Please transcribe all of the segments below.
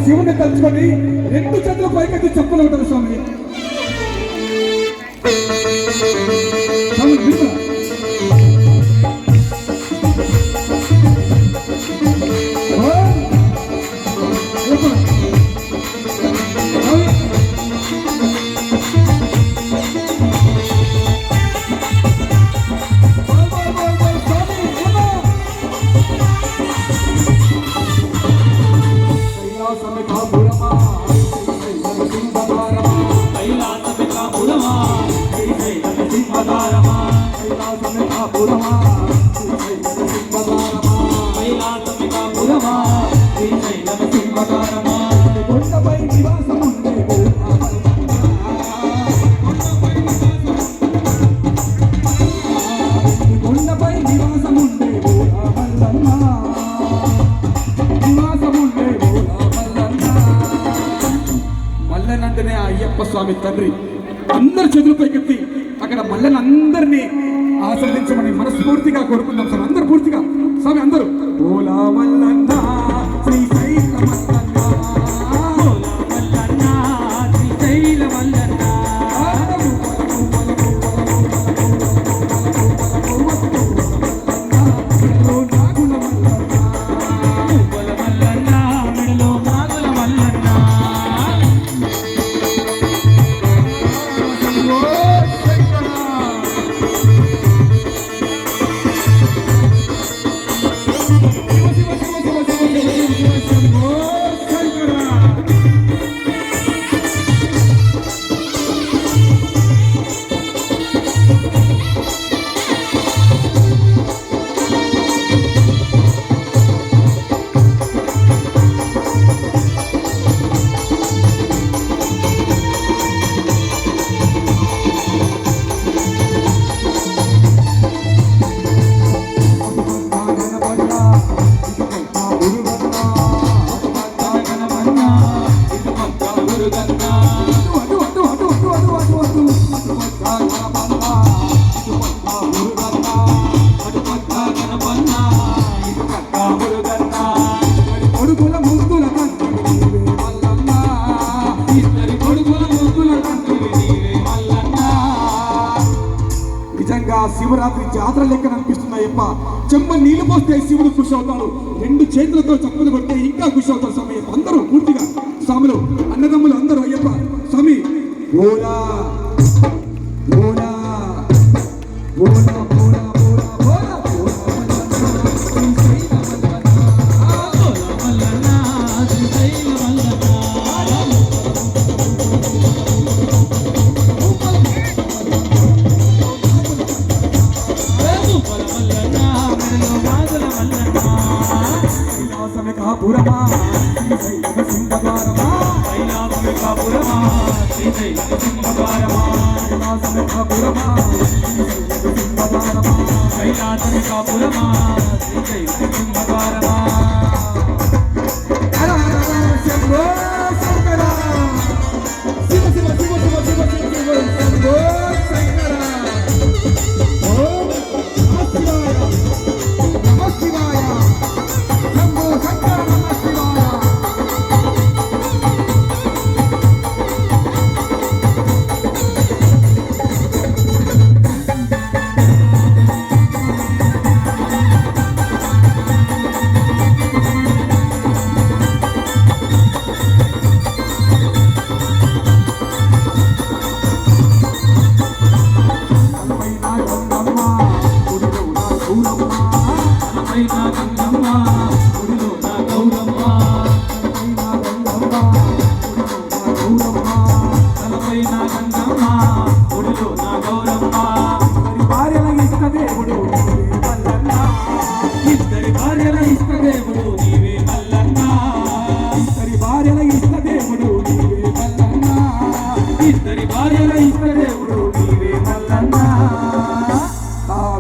శివుని తలుచుకొని రెండు చేతుల పైకెత్తి చెప్పులు ఉంటారు స్వామి. మల్లనంటేనే అయ్యప్ప స్వామి తండ్రి. అందరు చేతుల పైకెత్తి అక్కడ మల్లెని అందరినీ ఆశీర్వదించమని మనస్ఫూర్తిగా కోరుకుందాం స్వామి. అందరు పూర్తిగా స్వామి అందరూ ఓలా మల్లన్న శ్రీశైల మల్లన్న శ్రీశైల మల్లన్న శివరాత్రి జాతర లెక్క అనిపిస్తున్నాయప్ప. చెమ్మ నీళ్లు పోస్తే శివుడు ఖుషి అవుతాడు, రెండు చేతులతో చప్పులు కొడితే ఇంకా ఖుషి అవుతాడు స్వామి. అందరూ పూర్తిగా స్వాములు అన్నదమ్ములు అందరూ అయ్యప్ప స్వామి ఓలా ఓలా ఓలా ఓలా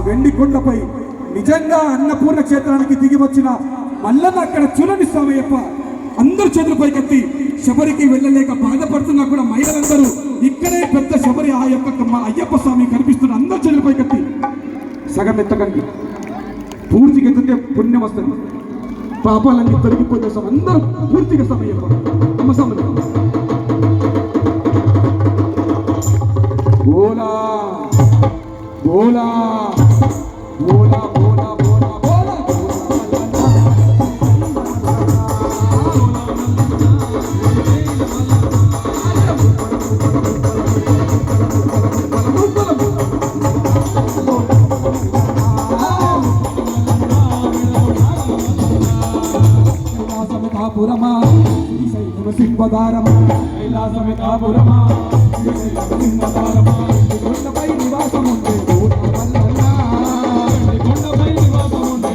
వెండికొండపై నిజంగా అన్నపూర్ణ క్షేత్రానికి దిగి వచ్చిన మల్లన్న అక్కడ చూడండి స్వామయ్యప్ప. అందరు చేతుల పైకెత్తి శబరికి వెళ్ళలేక బాధపడుతున్నా కూడా మహిళలందరూ ఇక్కడే పెద్ద శబరి ఆ యొక్క అయ్యప్ప స్వామి కనిపిస్తున్న అందరు చేతుల పైకెత్తి సగం ఎత్తకండి, పూర్తిగా ఎత్తితే పుణ్యం వస్తుంది. పాపాలన్నీ తొలగిపోతే అందరూ పూర్తిగా సమయం అమ్మ సమయం బోలా బోలా బోలా బోలా బోలా పురమా సింహదారమా కైలాసమే కాపురమా సింహదారమా కొండపై నివాసం ఉండే కొండపై నివాసం ఉండే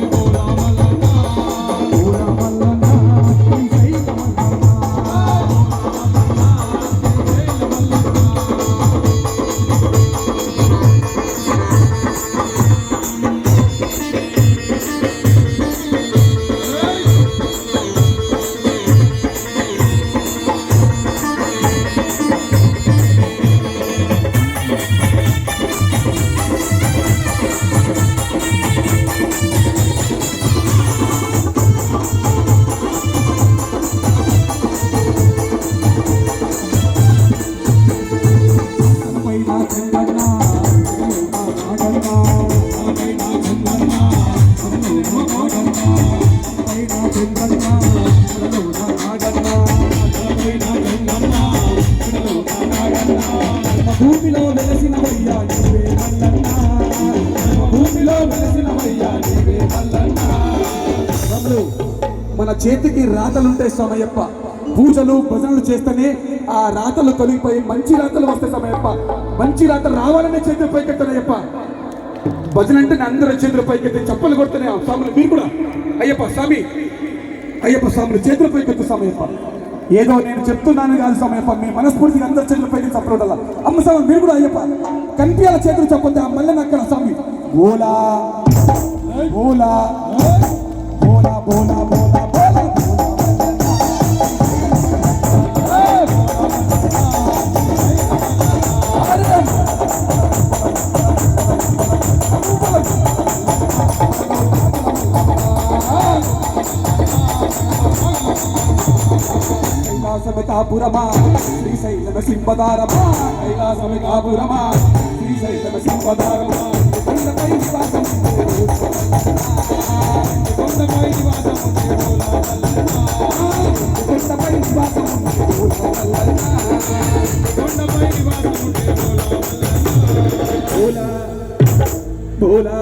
భూమిలో వెలసిన భూమిలో వెలసిన మన చేతికి రాతలుంటాయి సమయప్ప పూజలు భజనలు చేస్తేనే ఆ రాతలు తొలగిపోయి మంచి రాతలు వస్తాయి సమయప్ప మంచి రాతలు రావాలనే చేతులు పైకెత్తానయ్యప్ప భజన అంటే అందరూ చేతులు పైకెత్తి చప్పలు కొడుతున్నాయి స్వాములు మీరు కూడా అయ్యప్ప స్వామి అయ్యప్ప స్వాములు చేతుల పైకెత్తు సమయప్ప ఏదో నేను చెప్తున్నాను కాదు సమయప్ప మీ మనస్ఫూర్తిగా అందరి చేతుల పైకి చప్పలు అమ్మ స్వామి మీరు కూడా అయ్యప్ప కనిపించాల చేతులు చెప్పొద్దు ఆ మళ్ళీ అక్కడ స్వామి బోలా బోలా బోలా బోలా బోలా బోలా కైలాసమే కాపురమా శ్రీశైలమ సింహదారమా కైలాసమే కాపురమా శ్రీశైలమ సింహదారమా కొండపై నివాసం కొండపై నివాసం కొండపై నివాసం కొండపై నివాసం బోలా బోలా